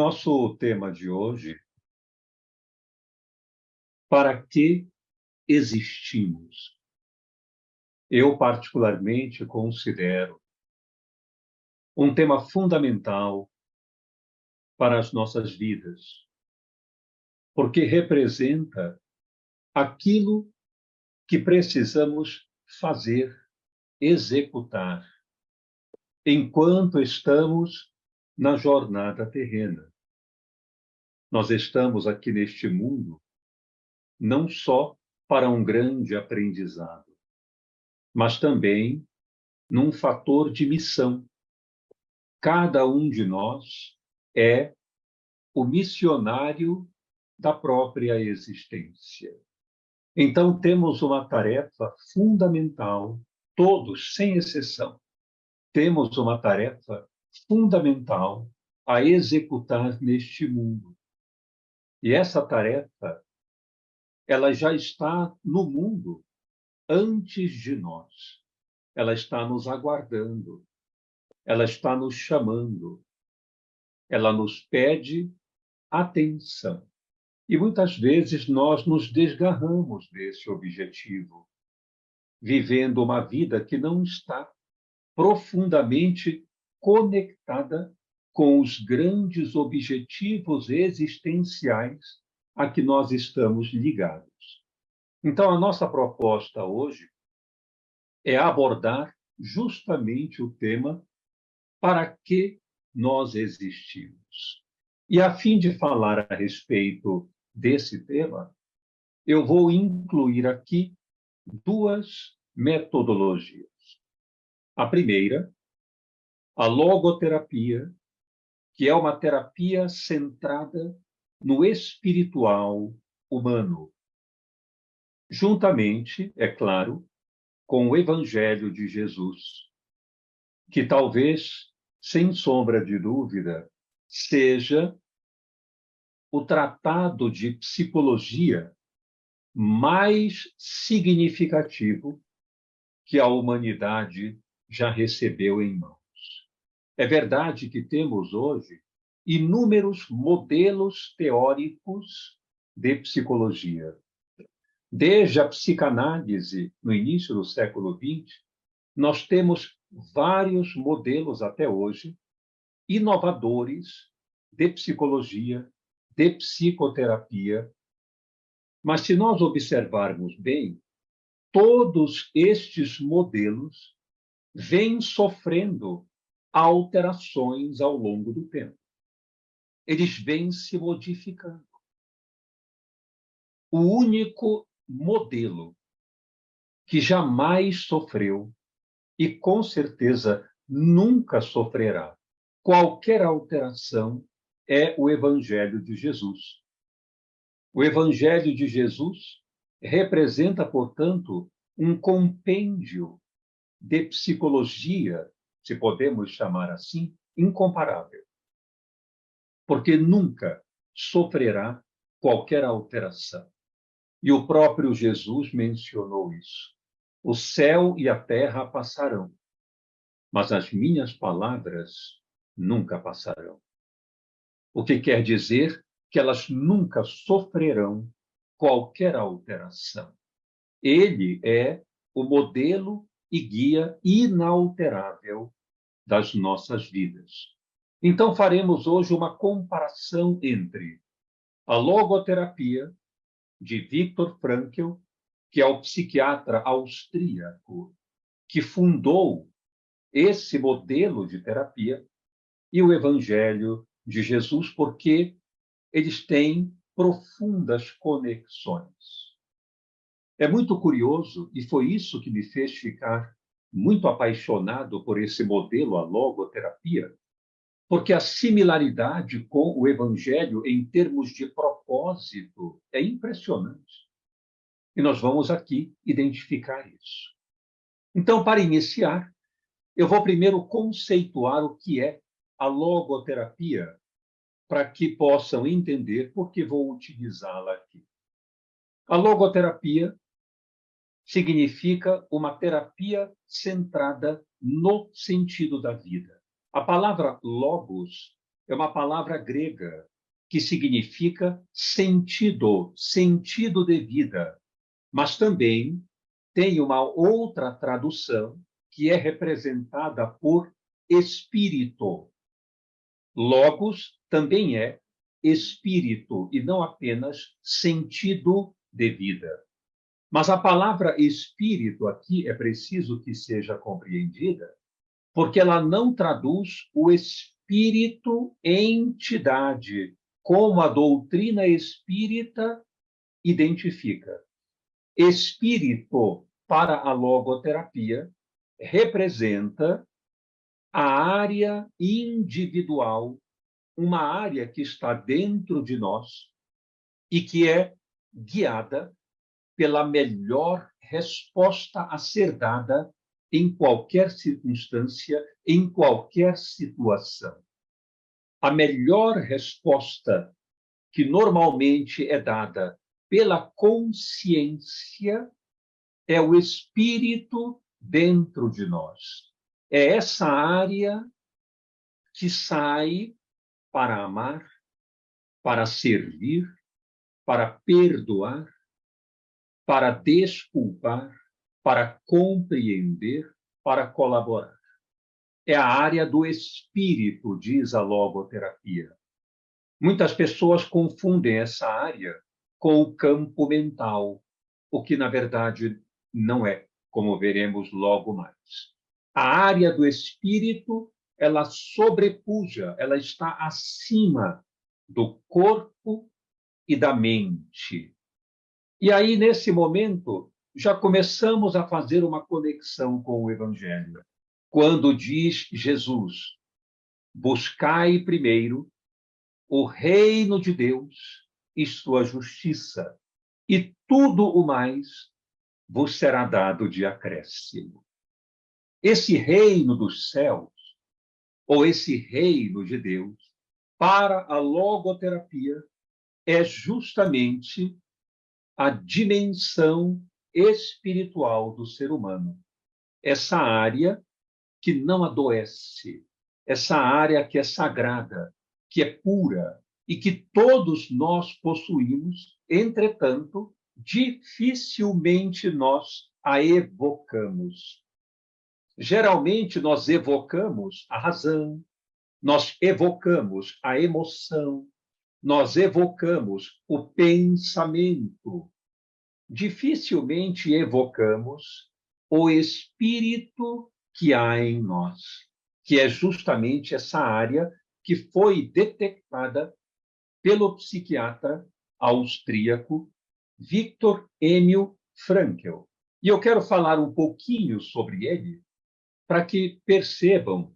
Nosso tema de hoje, para que existimos? Eu, particularmente, considero um tema fundamental para as nossas vidas, porque representa aquilo que precisamos fazer, executar, enquanto estamos na jornada terrena. Nós estamos aqui neste mundo não só para um grande aprendizado, mas também num fator de missão. Cada um de nós é o missionário da própria existência. Então, temos uma tarefa fundamental, todos, sem exceção, temos uma tarefa fundamental a executar neste mundo. E essa tarefa, ela já está no mundo antes de nós. Ela está nos aguardando. Ela está nos chamando. Ela nos pede atenção. E muitas vezes nós nos desgarramos desse objetivo, vivendo uma vida que não está profundamente conectada com os grandes objetivos existenciais a que nós estamos ligados. Então, a nossa proposta hoje é abordar justamente o tema para que nós existimos. E a fim de falar a respeito desse tema, eu vou incluir aqui duas metodologias. A primeira, a logoterapia, que é uma terapia centrada no espiritual humano, juntamente, é claro, com o Evangelho de Jesus, que talvez, sem sombra de dúvida, seja o tratado de psicologia mais significativo que a humanidade já recebeu em mãos. É verdade que temos hoje inúmeros modelos teóricos de psicologia. Desde a psicanálise, no início do século XX, nós temos vários modelos até hoje, inovadores, de psicologia, de psicoterapia. Mas se nós observarmos bem, todos estes modelos vêm sofrendo alterações ao longo do tempo. Eles vêm se modificando. O único modelo que jamais sofreu e com certeza nunca sofrerá qualquer alteração é o Evangelho de Jesus. O Evangelho de Jesus representa, portanto, um compêndio de psicologia, se podemos chamar assim, incomparável, porque nunca sofrerá qualquer alteração. E o próprio Jesus mencionou isso. O céu e a terra passarão, mas as minhas palavras nunca passarão. O que quer dizer que elas nunca sofrerão qualquer alteração. Ele é o modelo e guia inalterável das nossas vidas. Então, faremos hoje uma comparação entre a logoterapia de Viktor Frankl, que é o psiquiatra austríaco que fundou esse modelo de terapia, e o Evangelho de Jesus, porque eles têm profundas conexões. É muito curioso, e foi isso que me fez ficar muito apaixonado por esse modelo, a logoterapia, porque a similaridade com o Evangelho em termos de propósito é impressionante. E nós vamos aqui identificar isso. Então, para iniciar, eu vou primeiro conceituar o que é a logoterapia, para que possam entender por que vou utilizá-la aqui. A logoterapia significa uma terapia centrada no sentido da vida. A palavra logos é uma palavra grega que significa sentido, sentido de vida, mas também tem uma outra tradução que é representada por espírito. Logos também é espírito e não apenas sentido de vida. Mas a palavra espírito aqui é preciso que seja compreendida, porque ela não traduz o espírito entidade, como a doutrina espírita identifica. Espírito, para a logoterapia, representa a área individual, uma área que está dentro de nós e que é guiada pela melhor resposta a ser dada em qualquer circunstância, em qualquer situação. A melhor resposta que normalmente é dada pela consciência é o espírito dentro de nós. É essa área que sai para amar, para servir, para perdoar, para desculpar, para compreender, para colaborar. É a área do espírito, diz a logoterapia. Muitas pessoas confundem essa área com o campo mental, o que, na verdade, não é, como veremos logo mais. A área do espírito, ela sobrepuja, ela está acima do corpo e da mente. E aí, nesse momento, já começamos a fazer uma conexão com o Evangelho. Quando diz Jesus, buscai primeiro o reino de Deus e sua justiça, e tudo o mais vos será dado de acréscimo. Esse reino dos céus, ou esse reino de Deus, para a logoterapia, é justamente a dimensão espiritual do ser humano. Essa área que não adoece, essa área que é sagrada, que é pura e que todos nós possuímos, entretanto, dificilmente nós a evocamos. Geralmente nós evocamos a razão, nós evocamos a emoção, nós evocamos o pensamento. Dificilmente evocamos o espírito que há em nós, que é justamente essa área que foi detectada pelo psiquiatra austríaco Viktor Emil Frankl. E eu quero falar um pouquinho sobre ele para que percebam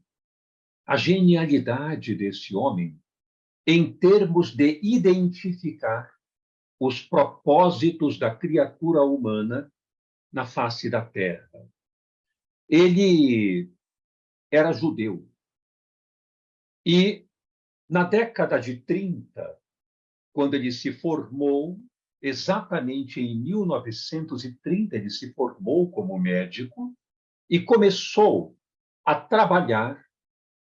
a genialidade desse homem em termos de identificar os propósitos da criatura humana na face da terra. Ele era judeu e, na década de 30, quando ele se formou, exatamente em 1930, ele se formou como médico e começou a trabalhar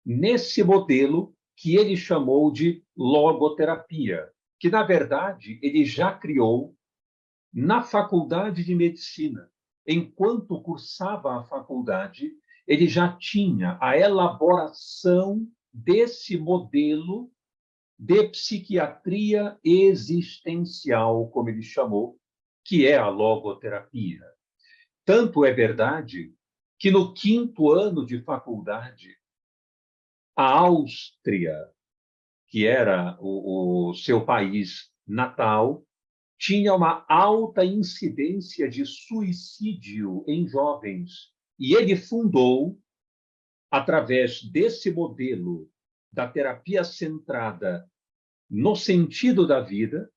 nesse modelo que ele chamou de logoterapia, que, na verdade, ele já criou na faculdade de medicina. Enquanto cursava a faculdade, ele já tinha a elaboração desse modelo de psiquiatria existencial, como ele chamou, que é a logoterapia. Tanto é verdade que no 5º ano de faculdade, a Áustria, que era o seu país natal, tinha uma alta incidência de suicídio em jovens. E ele fundou, através desse modelo da terapia centrada no sentido da vida,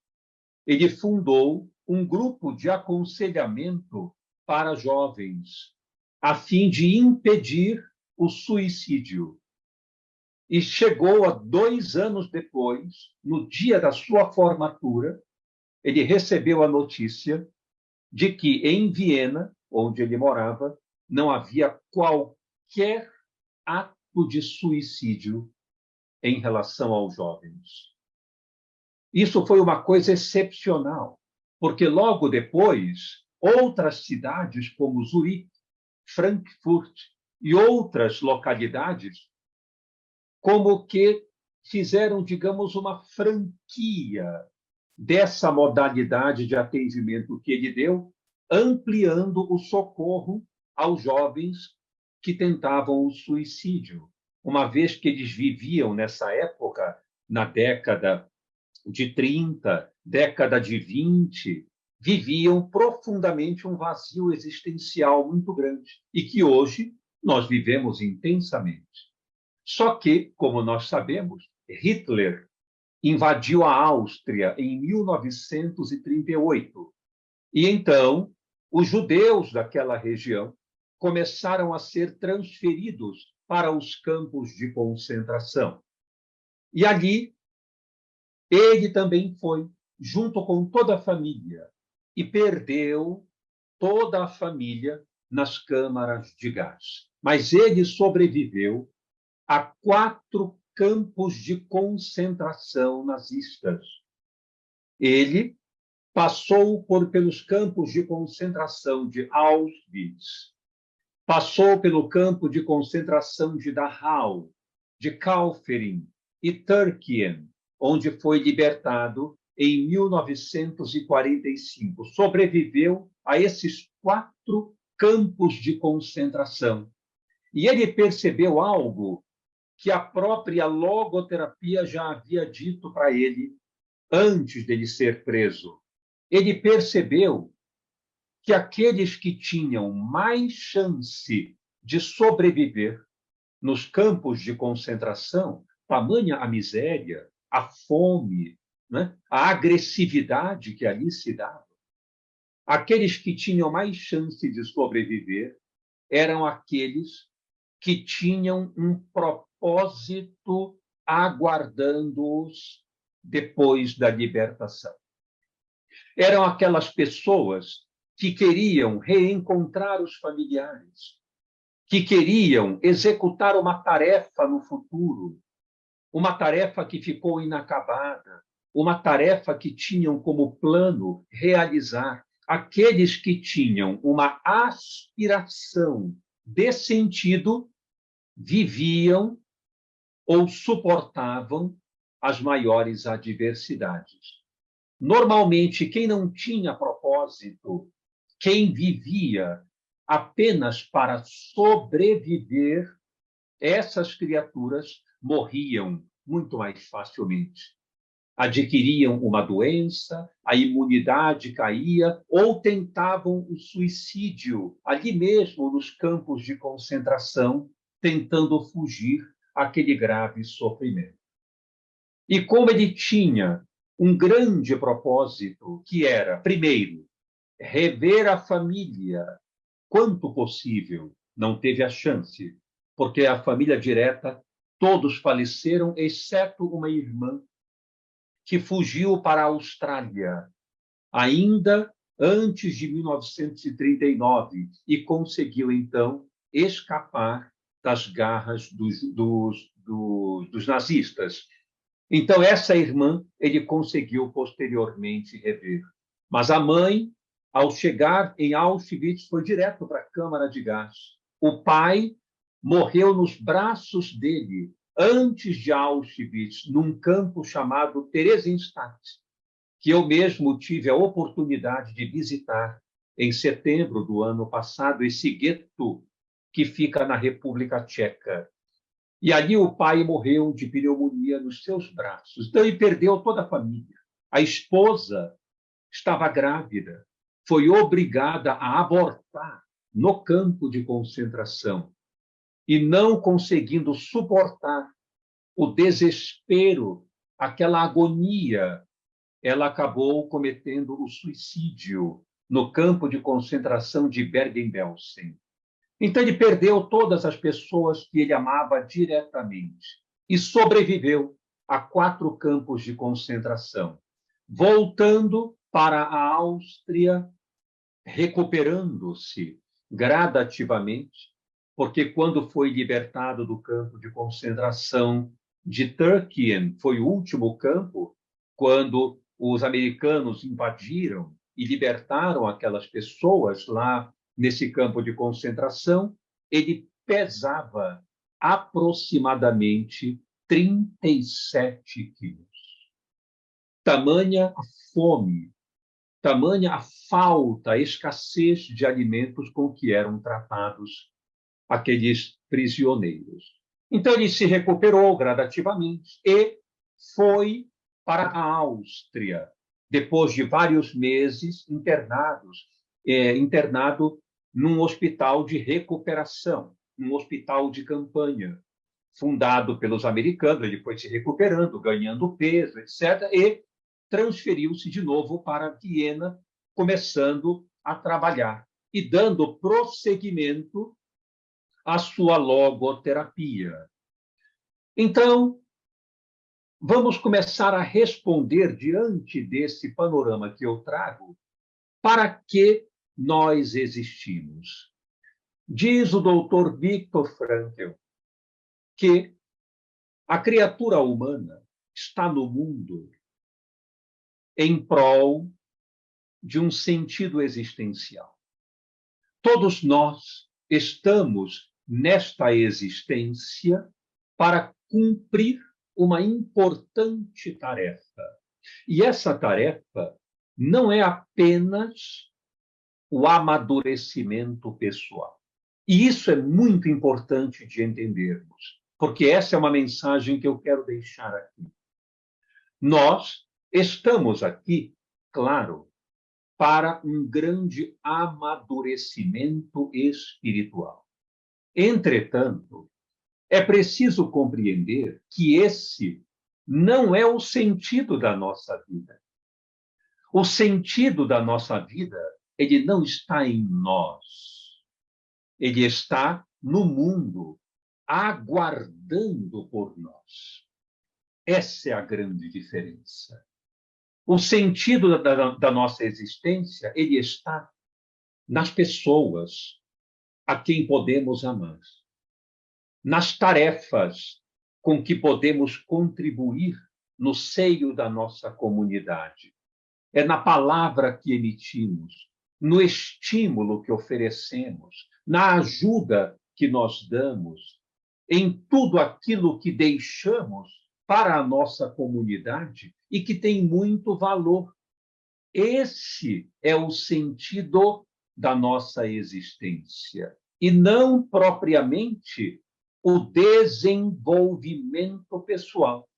ele fundou um grupo de aconselhamento para jovens, a fim de impedir o suicídio. E chegou a 2 anos depois, no dia da sua formatura, ele recebeu a notícia de que em Viena, onde ele morava, não havia qualquer ato de suicídio em relação aos jovens. Isso foi uma coisa excepcional, porque logo depois, outras cidades como Zurique, Frankfurt e outras localidades, como que fizeram, digamos, uma franquia dessa modalidade de atendimento que ele deu, ampliando o socorro aos jovens que tentavam o suicídio, uma vez que eles viviam nessa época, na década de 30, década de 20, viviam profundamente um vazio existencial muito grande e que hoje nós vivemos intensamente. Só que, como nós sabemos, Hitler invadiu a Áustria em 1938. E então, os judeus daquela região começaram a ser transferidos para os campos de concentração. E ali, ele também foi, junto com toda a família, e perdeu toda a família nas câmaras de gás. Mas ele sobreviveu a 4 campos de concentração nazistas. Ele passou pelos campos de concentração de Auschwitz, passou pelo campo de concentração de Dachau, de Kaufering e Türkien, onde foi libertado em 1945. Sobreviveu a esses 4 campos de concentração. E ele percebeu algo que a própria logoterapia já havia dito para ele antes dele ser preso. Ele percebeu que aqueles que tinham mais chance de sobreviver nos campos de concentração, tamanha a miséria, a fome, né? A agressividade que ali se dava, aqueles que tinham mais chance de sobreviver eram aqueles que tinham um propósito aguardando-os depois da libertação. Eram aquelas pessoas que queriam reencontrar os familiares, que queriam executar uma tarefa no futuro, uma tarefa que ficou inacabada, uma tarefa que tinham como plano realizar. Aqueles que tinham uma aspiração de sentido viviam ou suportavam as maiores adversidades. Normalmente, quem não tinha propósito, quem vivia apenas para sobreviver, essas criaturas morriam muito mais facilmente. Adquiriam uma doença, a imunidade caía ou tentavam o suicídio ali mesmo nos campos de concentração, tentando fugir àquele grave sofrimento. E como ele tinha um grande propósito, que era, primeiro, rever a família quanto possível, não teve a chance, porque a família direta, todos faleceram, exceto uma irmã que fugiu para a Austrália, ainda antes de 1939, e conseguiu, então, escapar das garras dos nazistas. Então, essa irmã ele conseguiu posteriormente rever. Mas a mãe, ao chegar em Auschwitz, foi direto para a câmara de gás. O pai morreu nos braços dele, antes de Auschwitz, num campo chamado Theresienstadt, que eu mesmo tive a oportunidade de visitar em setembro do ano passado, esse gueto que fica na República Tcheca. E ali o pai morreu de pneumonia nos seus braços. Então ele perdeu toda a família. A esposa estava grávida, foi obrigada a abortar no campo de concentração. E não conseguindo suportar o desespero, aquela agonia, ela acabou cometendo o suicídio no campo de concentração de Bergen-Belsen. Então, ele perdeu todas as pessoas que ele amava diretamente e sobreviveu a 4 campos de concentração, voltando para a Áustria, recuperando-se gradativamente, porque quando foi libertado do campo de concentração, de Turkey foi o último campo, quando os americanos invadiram e libertaram aquelas pessoas lá nesse campo de concentração, ele pesava aproximadamente 37 quilos. Tamanha a fome, tamanha a falta, a escassez de alimentos com que eram tratados aqueles prisioneiros. Então, ele se recuperou gradativamente e foi para a Áustria, depois de vários meses internado num hospital de recuperação, num hospital de campanha, fundado pelos americanos. Ele foi se recuperando, ganhando peso, etc., e transferiu-se de novo para Viena, começando a trabalhar e dando prosseguimento à sua logoterapia. Então, vamos começar a responder, diante desse panorama que eu trago, para que nós existimos. Diz o doutor Viktor Frankl que a criatura humana está no mundo em prol de um sentido existencial. Todos nós estamos nesta existência para cumprir uma importante tarefa. E essa tarefa não é apenas o amadurecimento pessoal. E isso é muito importante de entendermos, porque essa é uma mensagem que eu quero deixar aqui. Nós estamos aqui, claro, para um grande amadurecimento espiritual. Entretanto, é preciso compreender que esse não é o sentido da nossa vida. O sentido da nossa vida, ele não está em nós. Ele está no mundo, aguardando por nós. Essa é a grande diferença. O sentido da nossa existência, ele está nas pessoas a quem podemos amar, nas tarefas com que podemos contribuir no seio da nossa comunidade. É na palavra que emitimos, no estímulo que oferecemos, na ajuda que nós damos, em tudo aquilo que deixamos para a nossa comunidade e que tem muito valor. Esse é o sentido da nossa existência, e não propriamente o desenvolvimento pessoal.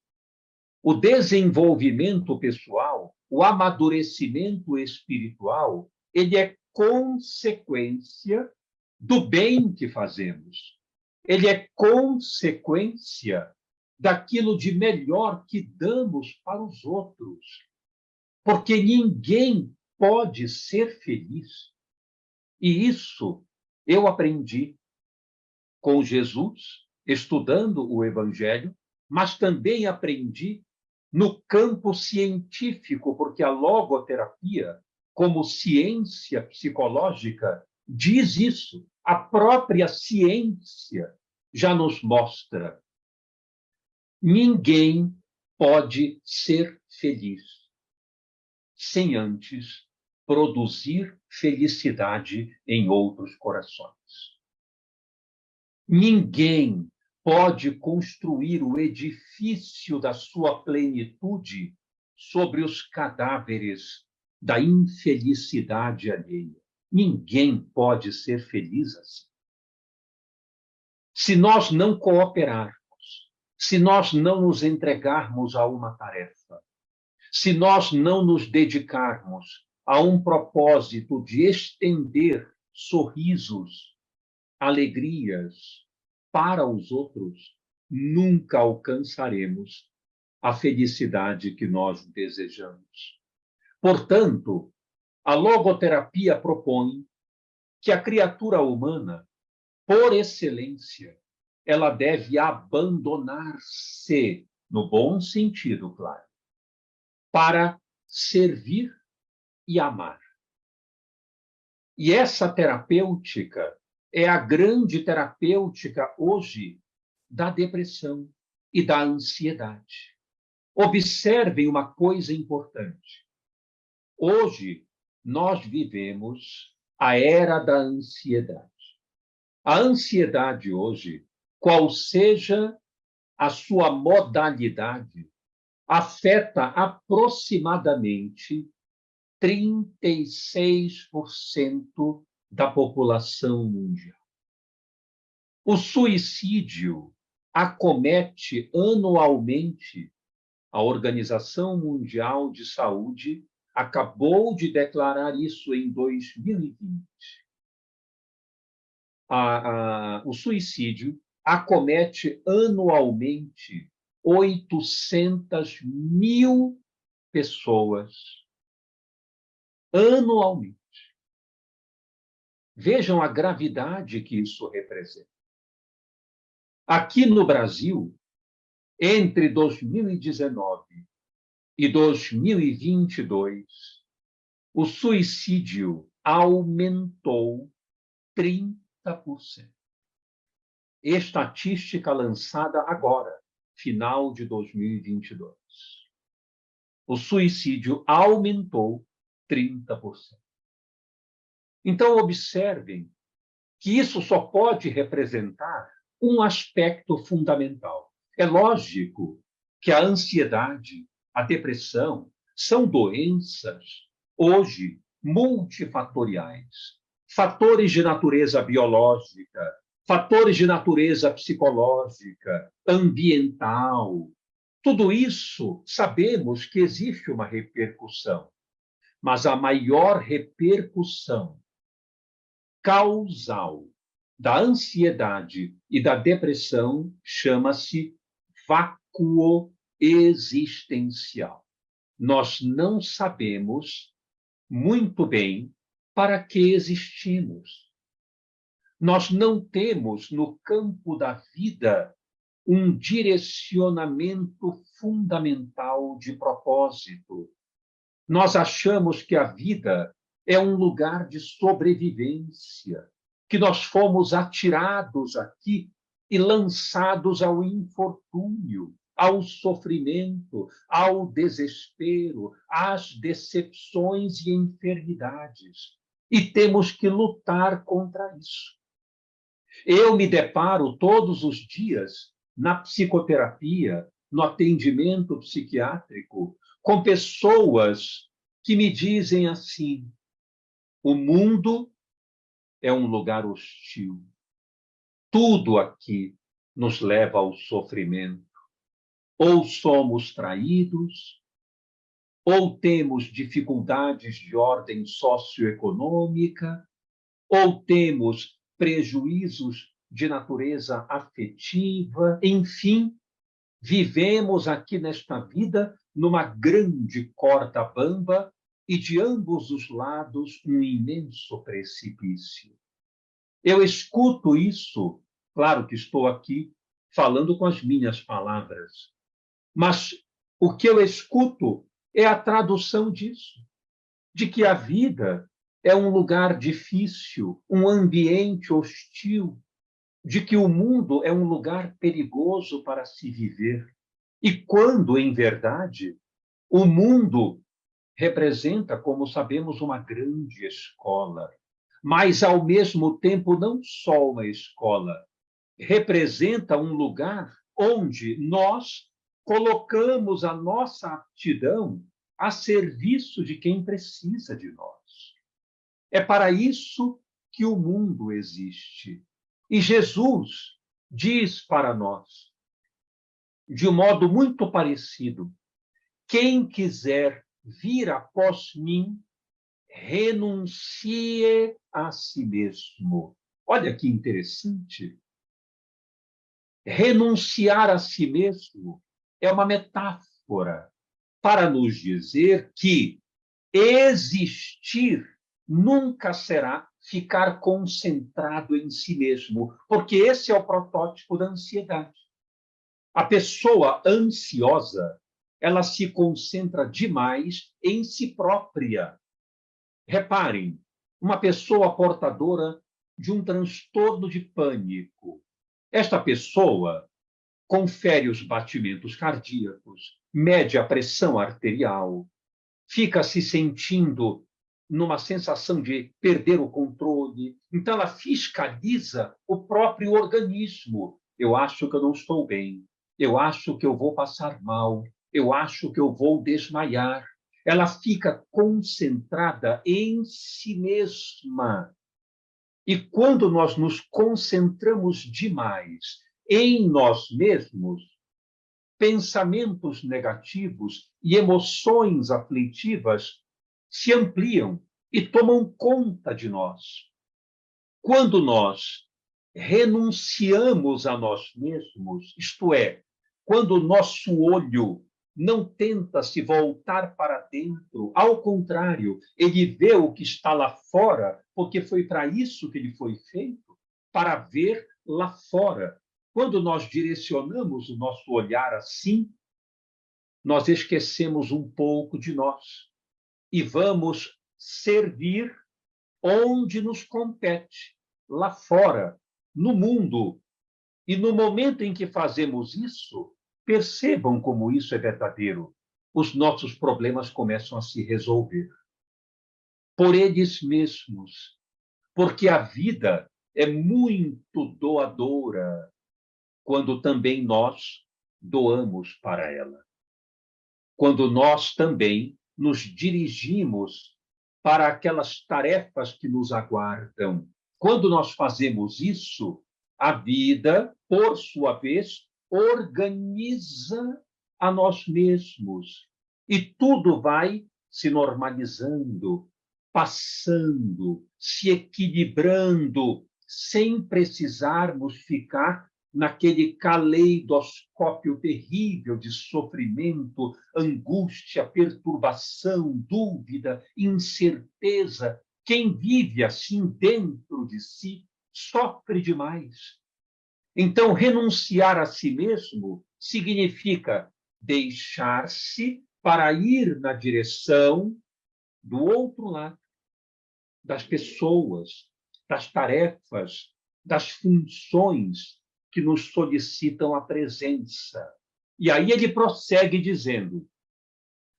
O desenvolvimento pessoal, o amadurecimento espiritual, ele é consequência do bem que fazemos. Ele é consequência daquilo de melhor que damos para os outros. Porque ninguém pode ser feliz. E isso eu aprendi com Jesus, estudando o Evangelho, mas também aprendi no campo científico, porque a logoterapia, como ciência psicológica, diz isso. A própria ciência já nos mostra. Ninguém pode ser feliz sem antes produzir felicidade em outros corações. Ninguém pode construir o edifício da sua plenitude sobre os cadáveres da infelicidade alheia. Ninguém pode ser feliz assim. Se nós não cooperarmos, se nós não nos entregarmos a uma tarefa, se nós não nos dedicarmos a um propósito de estender sorrisos, alegrias para os outros, nunca alcançaremos a felicidade que nós desejamos. Portanto, a logoterapia propõe que a criatura humana, por excelência, ela deve abandonar-se, no bom sentido, claro, para servir e amar. E essa terapêutica é a grande terapêutica hoje da depressão e da ansiedade. Observem uma coisa importante. Hoje, nós vivemos a era da ansiedade. A ansiedade hoje, qual seja a sua modalidade, afeta aproximadamente 36% da população mundial. O suicídio acomete anualmente. A Organização Mundial de Saúde acabou de declarar isso em 2020. O suicídio acomete anualmente 800 mil pessoas. Anualmente. Vejam a gravidade que isso representa. Aqui no Brasil, entre 2019 e 2022, o suicídio aumentou 30%. Estatística lançada agora, final de 2022. O suicídio aumentou 30%. Então, observem que isso só pode representar um aspecto fundamental. É lógico que a ansiedade, a depressão, são doenças, hoje, multifatoriais. Fatores de natureza biológica, fatores de natureza psicológica, ambiental. Tudo isso, sabemos que existe uma repercussão, mas a maior repercussão causal da ansiedade e da depressão chama-se vácuo existencial. Nós não sabemos muito bem para que existimos. Nós não temos no campo da vida um direcionamento fundamental de propósito. Nós achamos que a vida é um lugar de sobrevivência, que nós fomos atirados aqui e lançados ao infortúnio, ao sofrimento, ao desespero, às decepções e enfermidades. E temos que lutar contra isso. Eu me deparo todos os dias na psicoterapia, no atendimento psiquiátrico, com pessoas que me dizem assim: o mundo é um lugar hostil. Tudo aqui nos leva ao sofrimento. Ou somos traídos, ou temos dificuldades de ordem socioeconômica, ou temos prejuízos de natureza afetiva, enfim, vivemos aqui nesta vida numa grande corda bamba e de ambos os lados um imenso precipício. Eu escuto isso, claro que estou aqui falando com as minhas palavras, mas o que eu escuto é a tradução disso, de que a vida é um lugar difícil, um ambiente hostil, de que o mundo é um lugar perigoso para se viver. E quando, em verdade, o mundo representa, como sabemos, uma grande escola, mas, ao mesmo tempo, não só uma escola, representa um lugar onde nós colocamos a nossa aptidão a serviço de quem precisa de nós. É para isso que o mundo existe. E Jesus diz para nós, de um modo muito parecido: quem quiser vir após mim, renuncie a si mesmo. Olha que interessante. Renunciar a si mesmo é uma metáfora para nos dizer que existir nunca será ficar concentrado em si mesmo, porque esse é o protótipo da ansiedade. A pessoa ansiosa, ela se concentra demais em si própria. Reparem, uma pessoa portadora de um transtorno de pânico. Esta pessoa, confere os batimentos cardíacos, mede a pressão arterial, fica se sentindo numa sensação de perder o controle. Então, ela fiscaliza o próprio organismo. Eu acho que eu não estou bem. Eu acho que eu vou passar mal. Eu acho que eu vou desmaiar. Ela fica concentrada em si mesma. E quando nós nos concentramos demais em nós mesmos, pensamentos negativos e emoções aflitivas se ampliam e tomam conta de nós. Quando nós renunciamos a nós mesmos, isto é, quando o nosso olho não tenta se voltar para dentro, ao contrário, ele vê o que está lá fora, porque foi para isso que ele foi feito, para ver lá fora. Quando nós direcionamos o nosso olhar assim, nós esquecemos um pouco de nós e vamos servir onde nos compete, lá fora, no mundo. E no momento em que fazemos isso, percebam como isso é verdadeiro. Os nossos problemas começam a se resolver por eles mesmos, porque a vida é muito doadora quando também nós doamos para ela. Quando nós também nos dirigimos para aquelas tarefas que nos aguardam. Quando nós fazemos isso, a vida, por sua vez, organiza a nós mesmos. E tudo vai se normalizando, passando, se equilibrando, sem precisarmos ficar naquele caleidoscópio terrível de sofrimento, angústia, perturbação, dúvida, incerteza. Quem vive assim dentro de si sofre demais. Então, renunciar a si mesmo significa deixar-se para ir na direção do outro lado, das pessoas, das tarefas, das funções que nos solicitam a presença. E aí ele prossegue dizendo: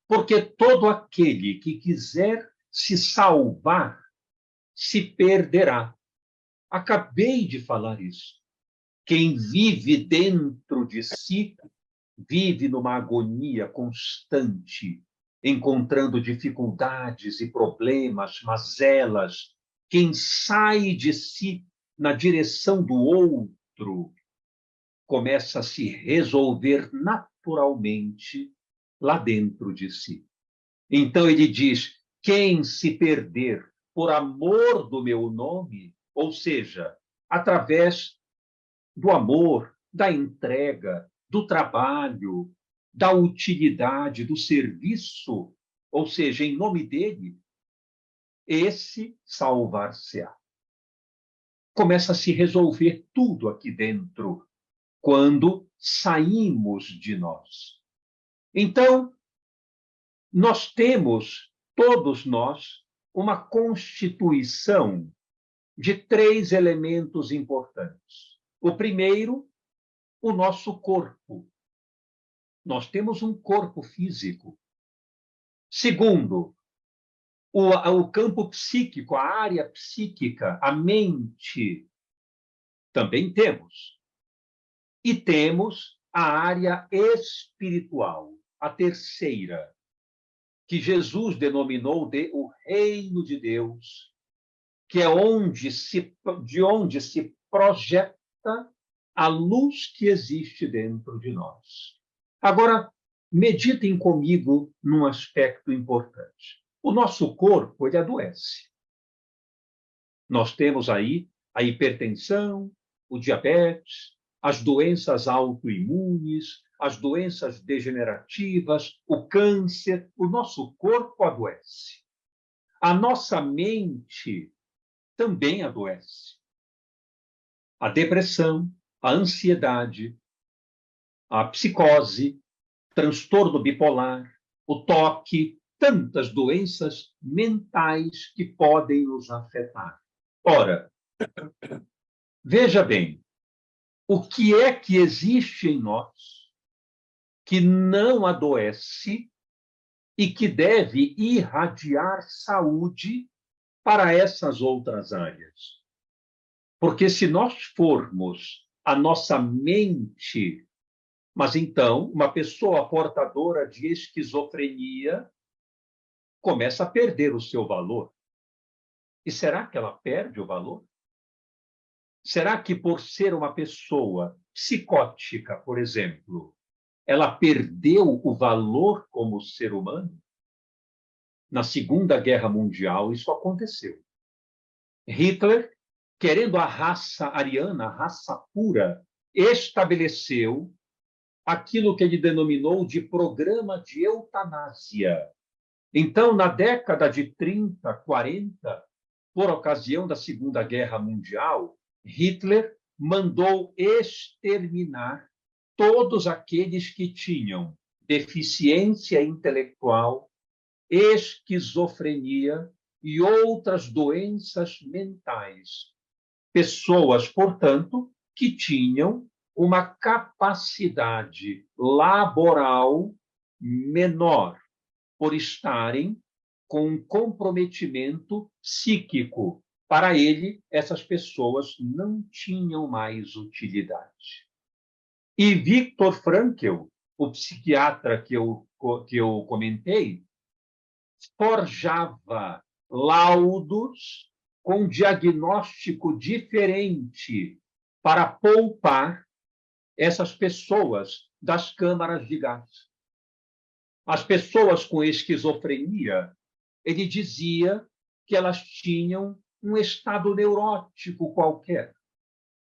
porque todo aquele que quiser se salvar se perderá. Acabei de falar isso. Quem vive dentro de si vive numa agonia constante, encontrando dificuldades e problemas, mazelas. Quem sai de si na direção do outro começa a se resolver naturalmente lá dentro de si. Então ele diz: quem se perder por amor do meu nome, ou seja, através do amor, da entrega, do trabalho, da utilidade, do serviço, ou seja, em nome dele, esse salvar-se-á. Começa a se resolver tudo aqui dentro quando saímos de nós. Então, nós temos, todos nós, uma constituição de 3 elementos importantes. O primeiro, o nosso corpo. Nós temos um corpo físico. Segundo, o campo psíquico, a área psíquica, a mente, também temos. E temos a área espiritual, a terceira, que Jesus denominou de o reino de Deus, que é de onde se projeta a luz que existe dentro de nós. Agora, meditem comigo num aspecto importante. O nosso corpo, ele adoece. Nós temos aí a hipertensão, o diabetes, as doenças autoimunes, as doenças degenerativas, o câncer. O nosso corpo adoece. A nossa mente também adoece. A depressão, a ansiedade, a psicose, transtorno bipolar, o toque, tantas doenças mentais que podem nos afetar. Ora, veja bem, o que é que existe em nós que não adoece e que deve irradiar saúde para essas outras áreas. Porque se nós formos a nossa mente, mas então uma pessoa portadora de esquizofrenia começa a perder o seu valor. E será que ela perde o valor? Será que por ser uma pessoa psicótica, por exemplo, ela perdeu o valor como ser humano? Na Segunda Guerra Mundial, isso aconteceu. Hitler, querendo a raça ariana, a raça pura, estabeleceu aquilo que ele denominou de programa de eutanásia. Então, na década de 30, 40, por ocasião da Segunda Guerra Mundial, Hitler mandou exterminar todos aqueles que tinham deficiência intelectual, esquizofrenia e outras doenças mentais. Pessoas, portanto, que tinham uma capacidade laboral menor, por estarem com um comprometimento psíquico. Para ele, essas pessoas não tinham mais utilidade. E Viktor Frankl, o psiquiatra que eu comentei, forjava laudos com diagnóstico diferente para poupar essas pessoas das câmaras de gás. As pessoas com esquizofrenia, ele dizia que elas tinham um estado neurótico qualquer.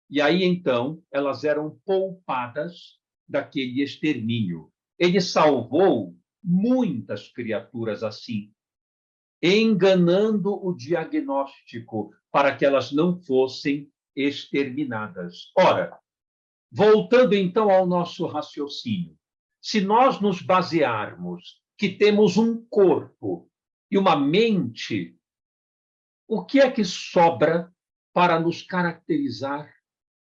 E aí, então, elas eram poupadas daquele extermínio. Ele salvou muitas criaturas assim, enganando o diagnóstico para que elas não fossem exterminadas. Ora, voltando então ao nosso raciocínio, se nós nos basearmos que temos um corpo e uma mente, o que é que sobra para nos caracterizar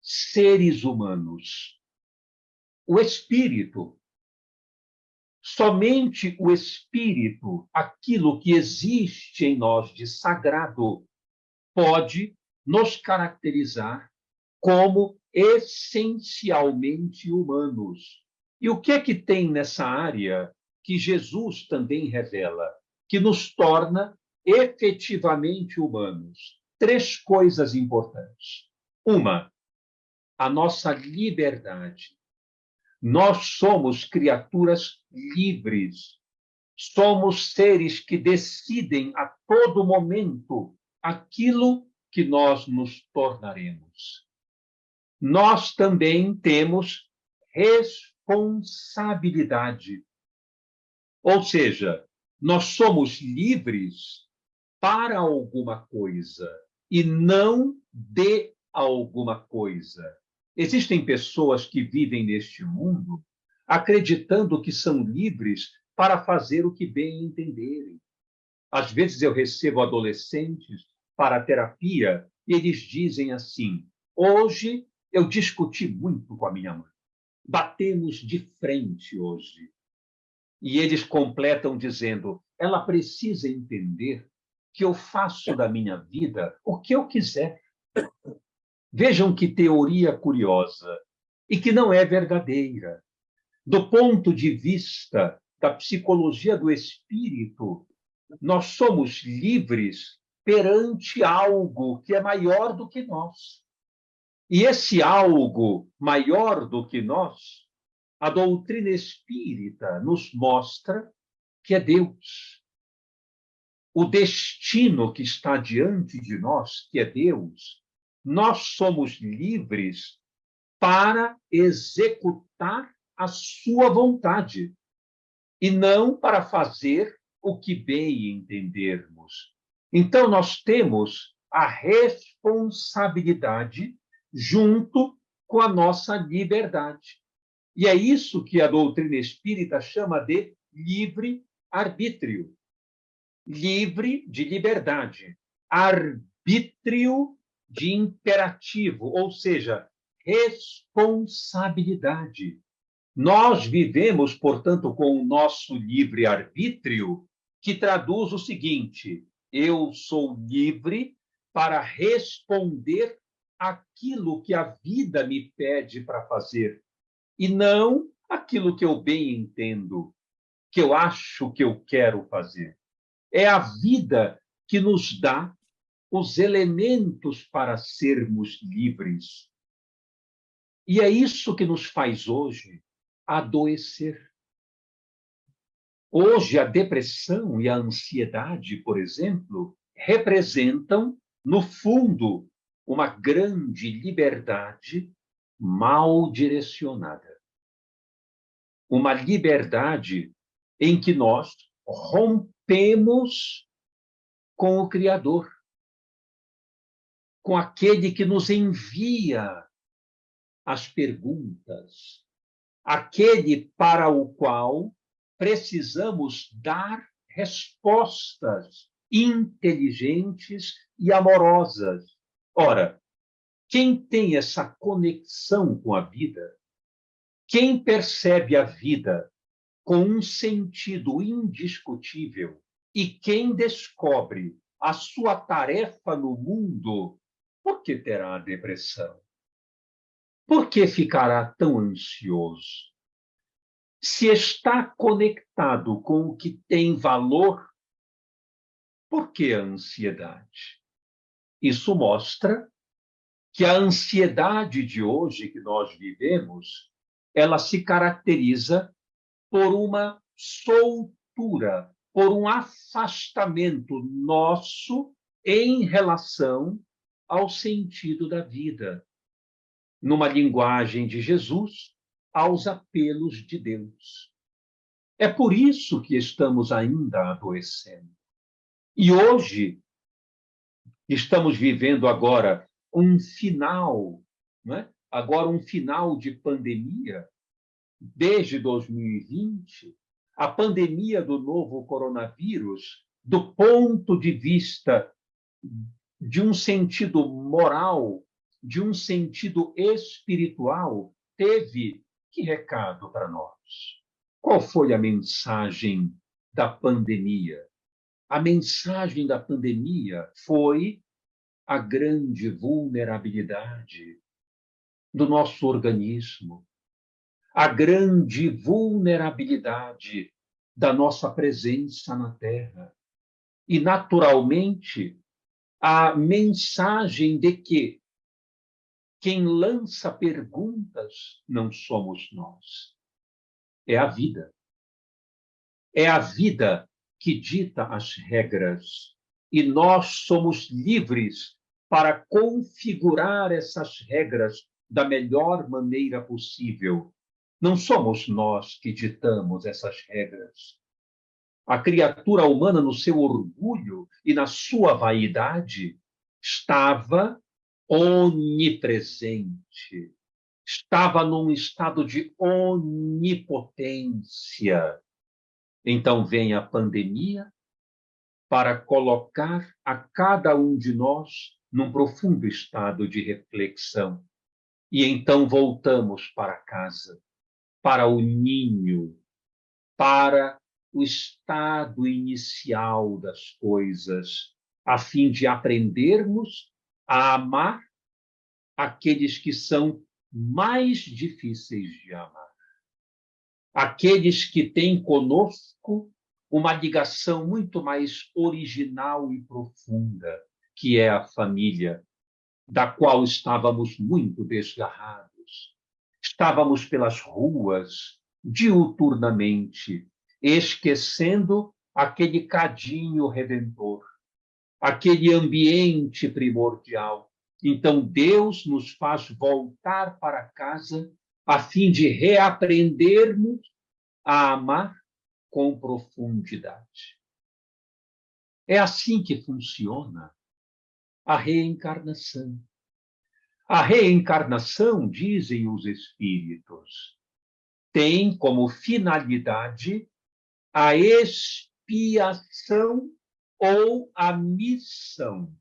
seres humanos? O espírito. Somente o espírito, aquilo que existe em nós de sagrado, pode nos caracterizar como essencialmente humanos. E o que é que tem nessa área que Jesus também revela, que nos torna efetivamente humanos? Três coisas importantes. Uma, a nossa liberdade. Nós somos criaturas livres. Somos seres que decidem a todo momento aquilo que nós nos tornaremos. Nós também temos responsabilidade. Ou seja, nós somos livres para alguma coisa e não de alguma coisa. Existem pessoas que vivem neste mundo acreditando que são livres para fazer o que bem entenderem. Às vezes eu recebo adolescentes para a terapia e eles dizem assim: hoje eu discuti muito com a minha mãe. Batemos de frente hoje. E eles completam dizendo: ela precisa entender que eu faço da minha vida o que eu quiser. Vejam que teoria curiosa e que não é verdadeira. Do ponto de vista da psicologia do espírito, nós somos livres perante algo que é maior do que nós. E esse algo maior do que nós, a doutrina espírita nos mostra que é Deus. O destino que está diante de nós, que é Deus, nós somos livres para executar a sua vontade e não para fazer o que bem entendermos. Então, nós temos a responsabilidade junto com a nossa liberdade. E é isso que a doutrina espírita chama de livre-arbítrio. Livre de liberdade, arbítrio de imperativo, ou seja, responsabilidade. Nós vivemos, portanto, com o nosso livre-arbítrio, que traduz o seguinte: eu sou livre para responder aquilo que a vida me pede para fazer, e não aquilo que eu bem entendo, que eu acho que eu quero fazer. É a vida que nos dá os elementos para sermos livres. E é isso que nos faz hoje adoecer. Hoje, a depressão e a ansiedade, por exemplo, representam, no fundo, uma grande liberdade mal direcionada. Uma liberdade em que nós rompemos com o Criador, com aquele que nos envia as perguntas, aquele para o qual precisamos dar respostas inteligentes e amorosas. Ora, quem tem essa conexão com a vida, quem percebe a vida com um sentido indiscutível e quem descobre a sua tarefa no mundo, por que terá a depressão? Por que ficará tão ansioso? Se está conectado com o que tem valor, por que a ansiedade? Isso mostra que a ansiedade de hoje que nós vivemos, ela se caracteriza por uma soltura, por um afastamento nosso em relação ao sentido da vida. Numa linguagem de Jesus, aos apelos de Deus. É por isso que estamos ainda adoecendo. E hoje estamos vivendo agora um final, né? Agora um final de pandemia, desde 2020, a pandemia do novo coronavírus, do ponto de vista de um sentido moral, de um sentido espiritual, teve que recado para nós? Qual foi a mensagem da pandemia? A mensagem da pandemia foi a grande vulnerabilidade do nosso organismo, a grande vulnerabilidade da nossa presença na Terra. E, naturalmente, a mensagem de que quem lança perguntas não somos nós. É a vida. É a vida que dita as regras. E nós somos livres para configurar essas regras da melhor maneira possível. Não somos nós que ditamos essas regras. A criatura humana, no seu orgulho e na sua vaidade, estava onipresente, estava num estado de onipotência. Então vem a pandemia para colocar a cada um de nós num profundo estado de reflexão. E então voltamos para casa, para o ninho, para o estado inicial das coisas, a fim de aprendermos a amar aqueles que são mais difíceis de amar. Aqueles que têm conosco uma ligação muito mais original e profunda, que é a família, da qual estávamos muito desgarrados. Estávamos pelas ruas, diuturnamente, esquecendo aquele cadinho redentor, aquele ambiente primordial. Então, Deus nos faz voltar para casa a fim de reaprendermos a amar com profundidade. É assim que funciona a reencarnação. A reencarnação, dizem os espíritos, tem como finalidade a expiação ou a missão.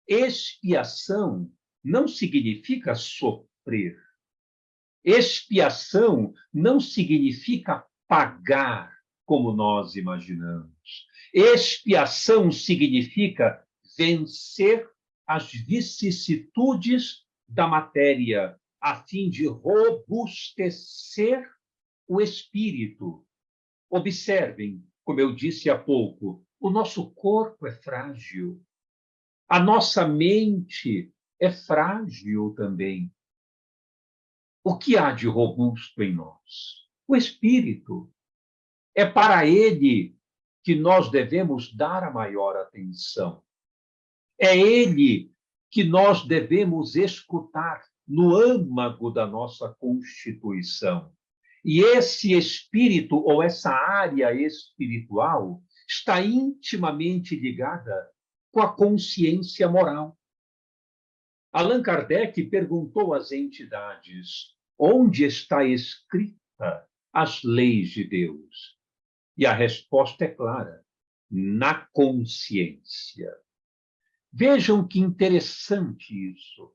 Expiação não significa sofrer. Expiação não significa pagar como nós imaginamos. Expiação significa vencer as vicissitudes da matéria, a fim de robustecer o espírito. Observem, como eu disse há pouco, o nosso corpo é frágil, a nossa mente é frágil também. O que há de robusto em nós? O espírito. É para ele que nós devemos dar a maior atenção. É ele que nós devemos escutar no âmago da nossa constituição. E esse espírito, ou essa área espiritual, está intimamente ligada com a consciência moral. Allan Kardec perguntou às entidades: onde está escrita as leis de Deus? E a resposta é clara: na consciência. Vejam que interessante isso.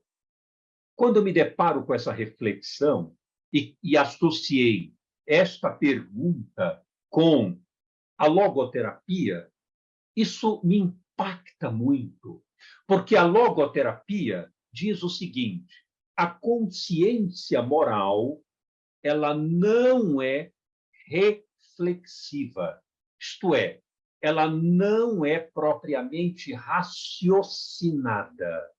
Quando eu me deparo com essa reflexão e associei esta pergunta com a logoterapia, isso me impacta muito, porque a logoterapia diz o seguinte: a consciência moral, ela não é reflexiva, isto é, ela não é propriamente raciocinada,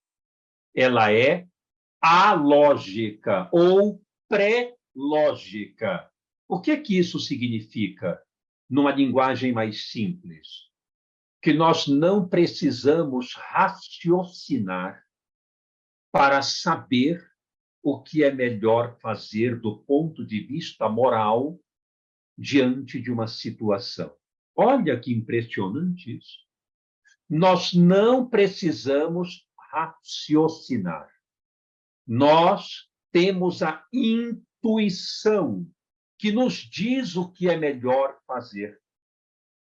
ela é alógica ou pré-lógica. O que isso significa, numa linguagem mais simples? Que nós não precisamos raciocinar para saber o que é melhor fazer do ponto de vista moral diante de uma situação. Olha que impressionante isso. Nós não precisamos raciocinar. Nós temos a intuição que nos diz o que é melhor fazer.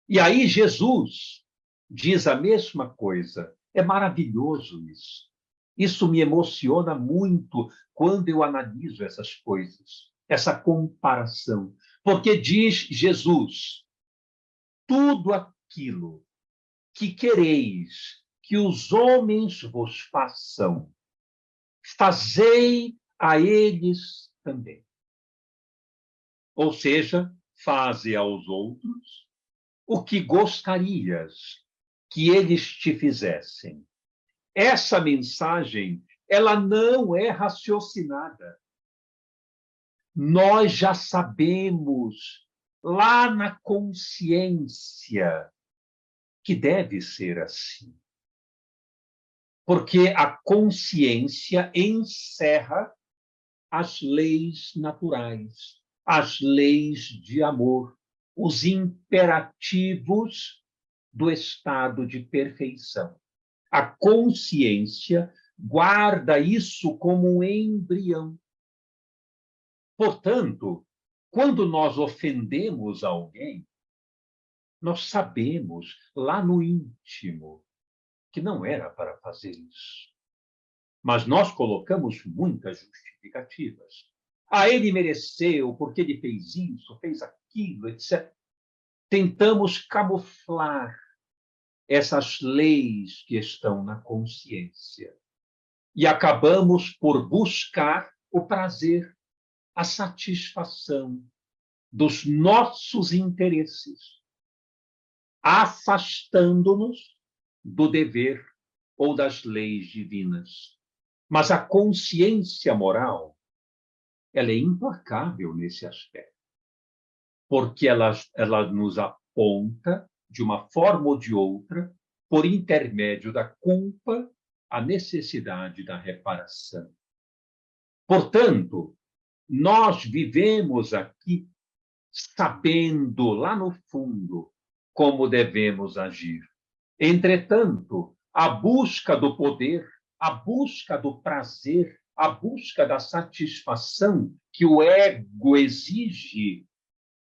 E aí Jesus diz a mesma coisa. É maravilhoso isso. Isso me emociona muito quando eu analiso essas coisas, essa comparação. Porque diz Jesus: tudo aquilo que quereis que os homens vos façam, fazei a eles também. Ou seja, faze aos outros o que gostarias que eles te fizessem. Essa mensagem, ela não é raciocinada. Nós já sabemos lá na consciência que deve ser assim. Porque a consciência encerra as leis naturais, as leis de amor, os imperativos do estado de perfeição. A consciência guarda isso como um embrião. Portanto, quando nós ofendemos alguém, nós sabemos lá no íntimo que não era para fazer isso. Mas nós colocamos muitas justificativas. Ah, ele mereceu, porque ele fez isso, fez aquilo, etc. Tentamos camuflar essas leis que estão na consciência. E acabamos por buscar o prazer, a satisfação dos nossos interesses, afastando-nos do dever ou das leis divinas. Mas a consciência moral, ela é implacável nesse aspecto, porque ela nos aponta, de uma forma ou de outra, por intermédio da culpa, a necessidade da reparação. Portanto, nós vivemos aqui sabendo lá no fundo como devemos agir. Entretanto, a busca do poder, a busca do prazer, a busca da satisfação que o ego exige,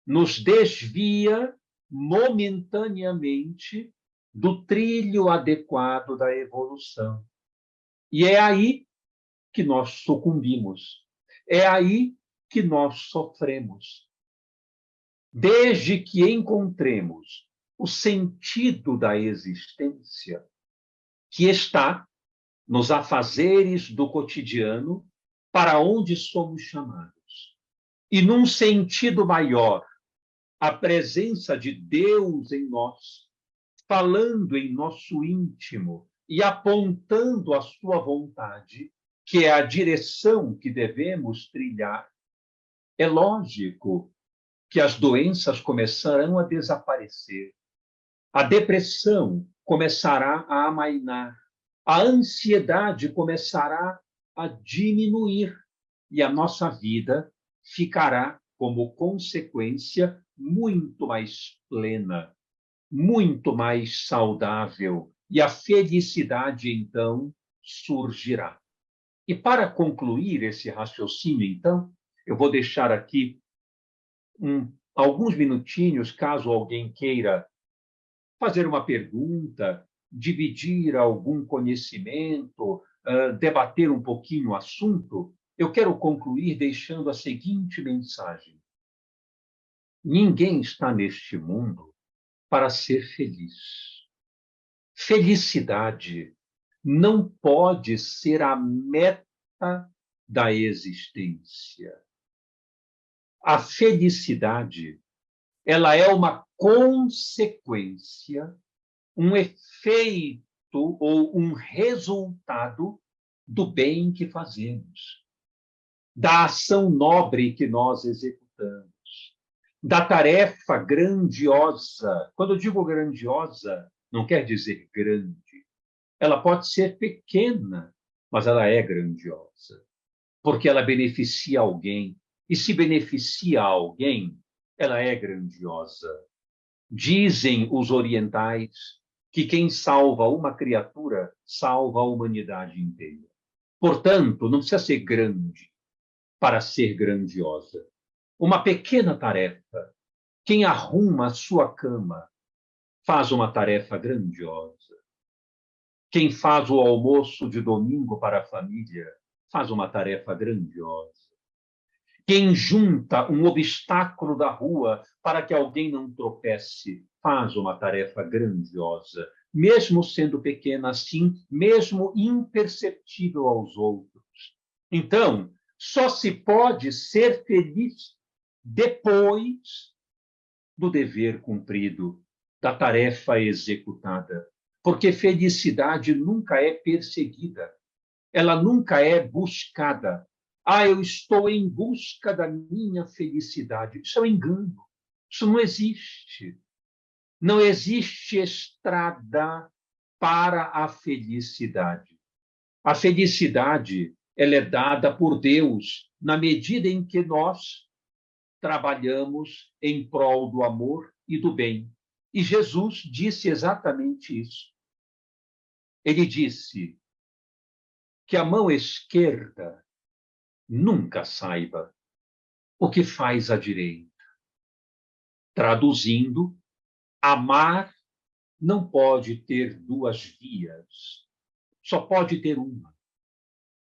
nos desvia momentaneamente do trilho adequado da evolução. E é aí que nós sucumbimos. É aí que nós sofremos. Desde que encontremos o sentido da existência, que está nos afazeres do cotidiano, para onde somos chamados. E num sentido maior, a presença de Deus em nós, falando em nosso íntimo e apontando a sua vontade, que é a direção que devemos trilhar. É lógico que as doenças começarão a desaparecer, a depressão começará a amainar, a ansiedade começará a diminuir e a nossa vida ficará, como consequência, muito mais plena, muito mais saudável, e a felicidade, então, surgirá. E para concluir esse raciocínio, então, eu vou deixar aqui alguns minutinhos, caso alguém queira fazer uma pergunta, dividir algum conhecimento, debater um pouquinho o assunto. Eu quero concluir deixando a seguinte mensagem: ninguém está neste mundo para ser feliz. Felicidade não pode ser a meta da existência. A felicidade, ela é uma consequência, um efeito ou um resultado do bem que fazemos, da ação nobre que nós executamos, da tarefa grandiosa. Quando eu digo grandiosa, não quer dizer grande. Ela pode ser pequena, mas ela é grandiosa, porque ela beneficia alguém. E se beneficia alguém, ela é grandiosa. Dizem os orientais que quem salva uma criatura salva a humanidade inteira. Portanto, não precisa ser grande para ser grandiosa. Uma pequena tarefa. Quem arruma a sua cama faz uma tarefa grandiosa. Quem faz o almoço de domingo para a família faz uma tarefa grandiosa. Quem junta um obstáculo da rua para que alguém não tropece faz uma tarefa grandiosa, mesmo sendo pequena assim, mesmo imperceptível aos outros. Então, só se pode ser feliz depois do dever cumprido, da tarefa executada. Porque felicidade nunca é perseguida, ela nunca é buscada. Eu estou em busca da minha felicidade. Isso é um engano. Isso não existe. Não existe estrada para a felicidade. A felicidade, ela é dada por Deus na medida em que nós trabalhamos em prol do amor e do bem. E Jesus disse exatamente isso. Ele disse que a mão esquerda nunca saiba o que faz a direita. Traduzindo, amar não pode ter duas vias, só pode ter uma.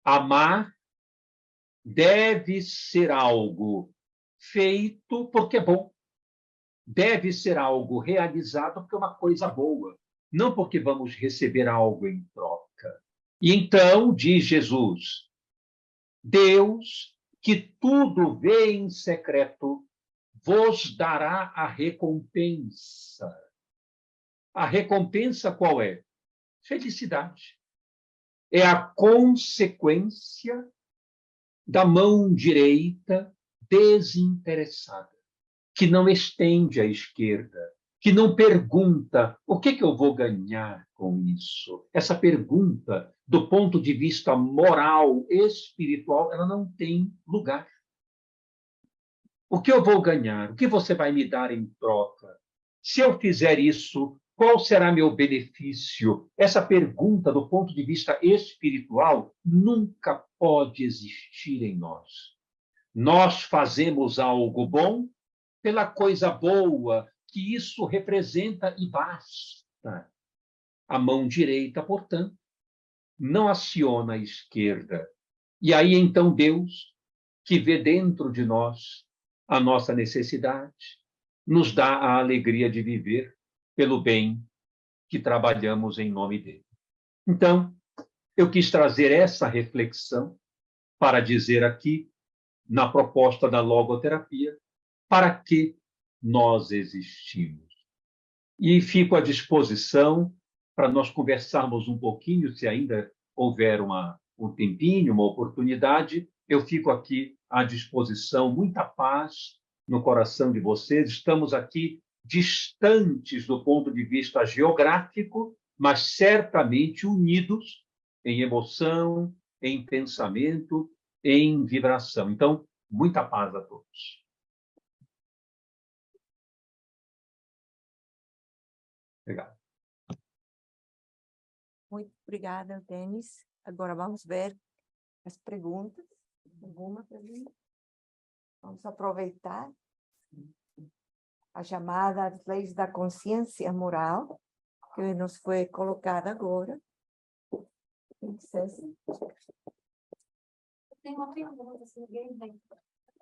Amar deve ser algo feito porque é bom, deve ser algo realizado porque é uma coisa boa, não porque vamos receber algo em troca. E então, diz Jesus, Deus, que tudo vê em secreto, vos dará a recompensa. A recompensa qual é? Felicidade. É a consequência da mão direita desinteressada, que não estende à esquerda, que não pergunta o que eu vou ganhar com isso. Essa pergunta, do ponto de vista moral, espiritual, ela não tem lugar. O que eu vou ganhar? O que você vai me dar em troca? Se eu fizer isso, qual será meu benefício? Essa pergunta, do ponto de vista espiritual, nunca pode existir em nós. Nós fazemos algo bom pela coisa boa que isso representa e basta. A mão direita, portanto, não aciona a esquerda. E aí, então, Deus, que vê dentro de nós a nossa necessidade, nos dá a alegria de viver pelo bem que trabalhamos em nome dele. Então, eu quis trazer essa reflexão para dizer aqui, na proposta da logoterapia, para que nós existimos. E fico à disposição para nós conversarmos um pouquinho, se ainda houver um tempinho, uma oportunidade, eu fico aqui à disposição, muita paz no coração de vocês. Estamos aqui distantes do ponto de vista geográfico, mas certamente unidos em emoção, em pensamento, em vibração. Então, muita paz a todos. Obrigado. Muito obrigada, Denis. Agora vamos ver as perguntas. Alguma pergunta? Vamos aproveitar a chamada às leis da consciência moral, que nos foi colocada agora. Princesa. Tem uma pergunta, se ninguém tem.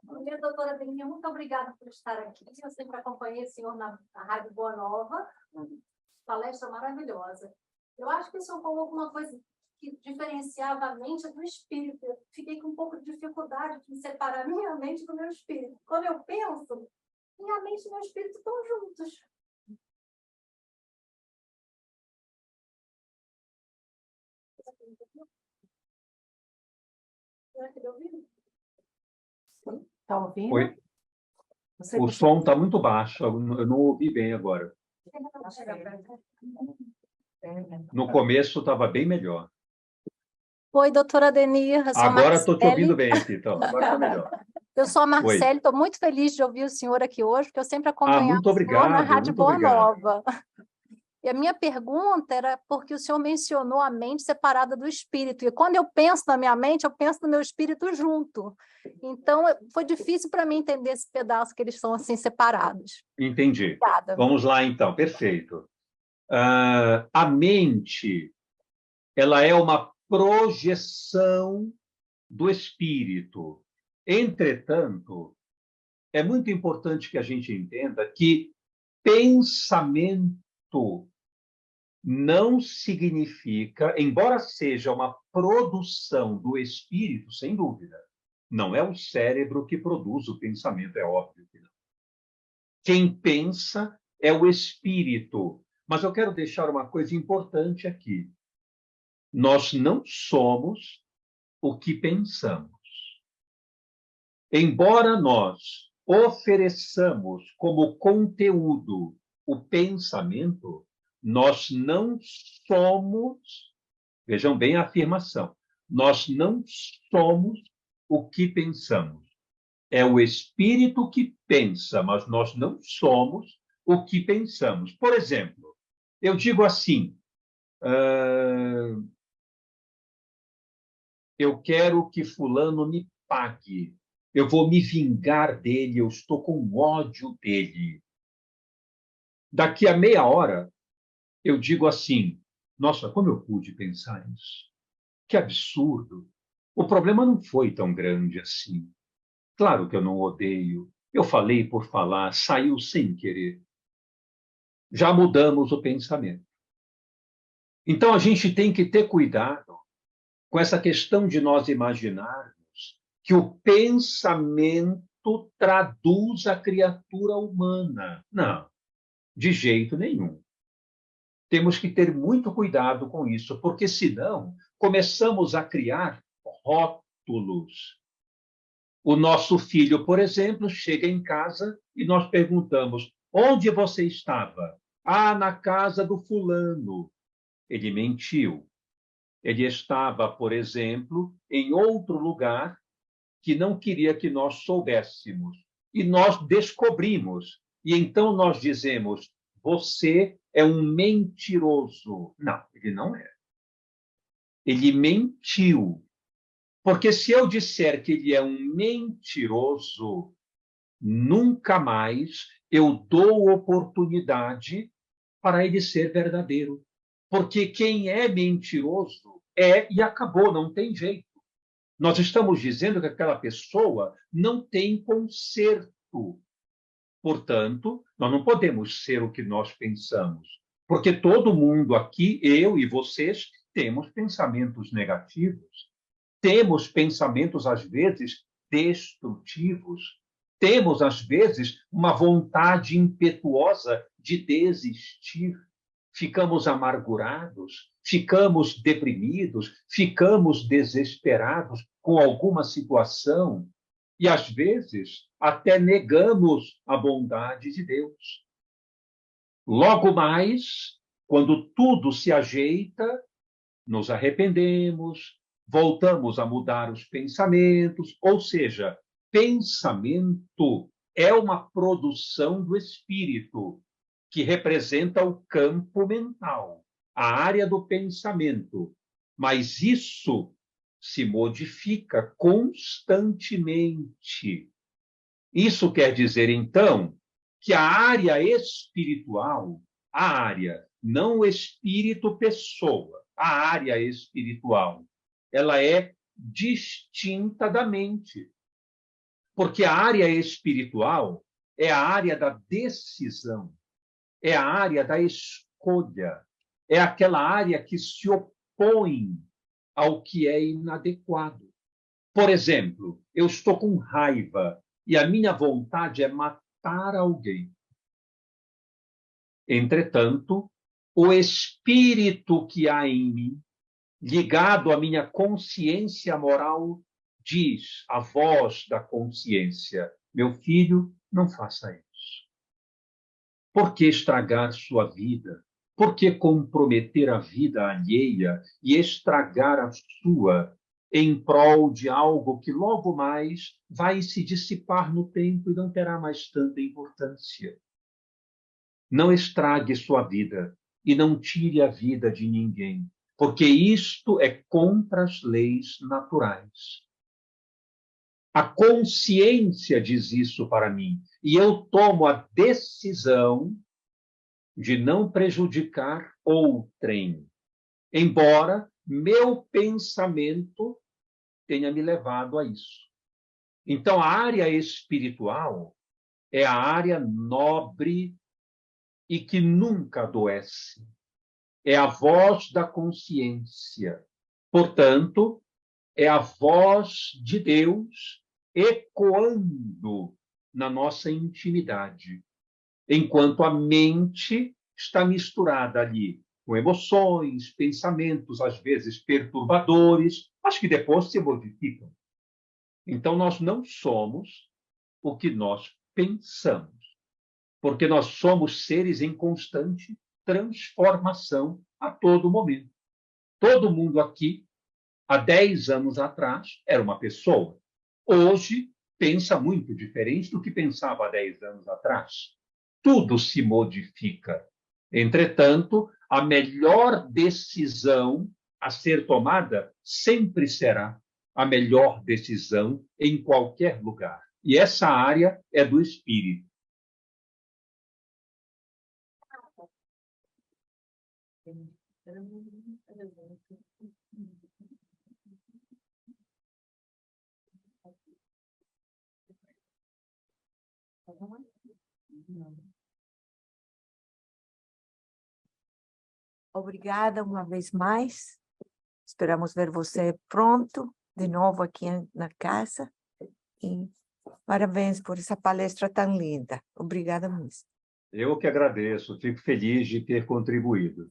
Bom dia, doutora Beninha, muito obrigada por estar aqui. Eu sempre acompanhei o senhor na Rádio Boa Nova, palestra maravilhosa. Eu acho que o senhor falou alguma coisa que diferenciava a mente do espírito. Eu fiquei com um pouco de dificuldade de separar minha mente do meu espírito. Quando eu penso, minha mente e meu espírito estão juntos. Será que deu ouvido? Sim, está ouvindo? Oi. Você O som está muito baixo, eu não ouvi bem agora. No começo estava bem melhor. Oi, doutora Denir, eu sou a Agora estou te ouvindo Marcele. bem aqui, então. Agora está melhor. Eu sou a Oi. Marcele, estou muito feliz de ouvir o senhor aqui hoje, porque eu sempre Ah, acompanhava muito o senhor na obrigado, Rádio muito Boa obrigado. Nova. E a minha pergunta era porque o senhor mencionou a mente separada do espírito. E quando eu penso na minha mente, eu penso no meu espírito junto. Então, foi difícil para mim entender esse pedaço que eles são assim separados. Entendi. Obrigada. Vamos lá, então. Perfeito. A mente, ela é uma projeção do espírito. Entretanto, é muito importante que a gente entenda que pensamento não significa, embora seja uma produção do espírito, sem dúvida, não é o cérebro que produz o pensamento, é óbvio que não. Quem pensa é o espírito. Mas eu quero deixar uma coisa importante aqui. Nós não somos o que pensamos. Embora nós ofereçamos como conteúdo o pensamento, nós não somos, vejam bem a afirmação, nós não somos o que pensamos. É o espírito que pensa, mas nós não somos o que pensamos. Por exemplo, eu digo assim, eu quero que fulano me pague, eu vou me vingar dele, eu estou com ódio dele. Daqui a meia hora, eu digo assim, nossa, como eu pude pensar nisso? Que absurdo. O problema não foi tão grande assim. Claro que eu não odeio. Eu falei por falar, saiu sem querer. Já mudamos o pensamento. Então, a gente tem que ter cuidado com essa questão de nós imaginarmos que o pensamento traduz a criatura humana. Não, de jeito nenhum. Temos que ter muito cuidado com isso, porque senão começamos a criar rótulos. O nosso filho, por exemplo, chega em casa e nós perguntamos: onde você estava? Ah, na casa do fulano. Ele mentiu. Ele estava, por exemplo, em outro lugar que não queria que nós soubéssemos. E nós descobrimos. E então nós dizemos: você é um mentiroso. Não, ele não é. Ele mentiu. Porque se eu disser que ele é um mentiroso, nunca mais eu dou oportunidade para ele ser verdadeiro. Porque quem é mentiroso é e acabou, não tem jeito. Nós estamos dizendo que aquela pessoa não tem conserto. Portanto, nós não podemos ser o que nós pensamos, porque todo mundo aqui, eu e vocês, temos pensamentos negativos, temos pensamentos, às vezes, destrutivos, temos, às vezes, uma vontade impetuosa de desistir. Ficamos amargurados, ficamos deprimidos, ficamos desesperados com alguma situação e, às vezes, até negamos a bondade de Deus. Logo mais, quando tudo se ajeita, nos arrependemos, voltamos a mudar os pensamentos, ou seja, pensamento é uma produção do espírito, que representa o campo mental, a área do pensamento. Mas isso se modifica constantemente. Isso quer dizer, então, que a área espiritual, a área, não o espírito pessoa, a área espiritual, ela é distinta da mente. Porque a área espiritual é a área da decisão, é a área da escolha, é aquela área que se opõe ao que é inadequado. Por exemplo, eu estou com raiva e a minha vontade é matar alguém. Entretanto, o espírito que há em mim, ligado à minha consciência moral, diz a voz da consciência: meu filho, não faça isso. Por que estragar sua vida? Por que comprometer a vida alheia e estragar a sua em prol de algo que logo mais vai se dissipar no tempo e não terá mais tanta importância? Não estrague sua vida e não tire a vida de ninguém, porque isto é contra as leis naturais. A consciência diz isso para mim, e eu tomo a decisão de não prejudicar outrem, embora meu pensamento tenha me levado a isso. Então, a área espiritual é a área nobre e que nunca adoece. É a voz da consciência. Portanto, é a voz de Deus ecoando na nossa intimidade, enquanto a mente está misturada ali com emoções, pensamentos, às vezes perturbadores, mas que depois se modificam. Então, nós não somos o que nós pensamos, porque nós somos seres em constante transformação a todo momento. Todo mundo aqui, há 10 anos atrás, era uma pessoa. Hoje, pensa muito diferente do que pensava há 10 anos atrás. Tudo se modifica. Entretanto, a melhor decisão a ser tomada sempre será a melhor decisão em qualquer lugar. E essa área é do espírito. Obrigada uma vez mais. Esperamos ver você pronto de novo aqui na casa. E parabéns por essa palestra tão linda. Obrigada mesmo. Eu que agradeço, fico feliz de ter contribuído.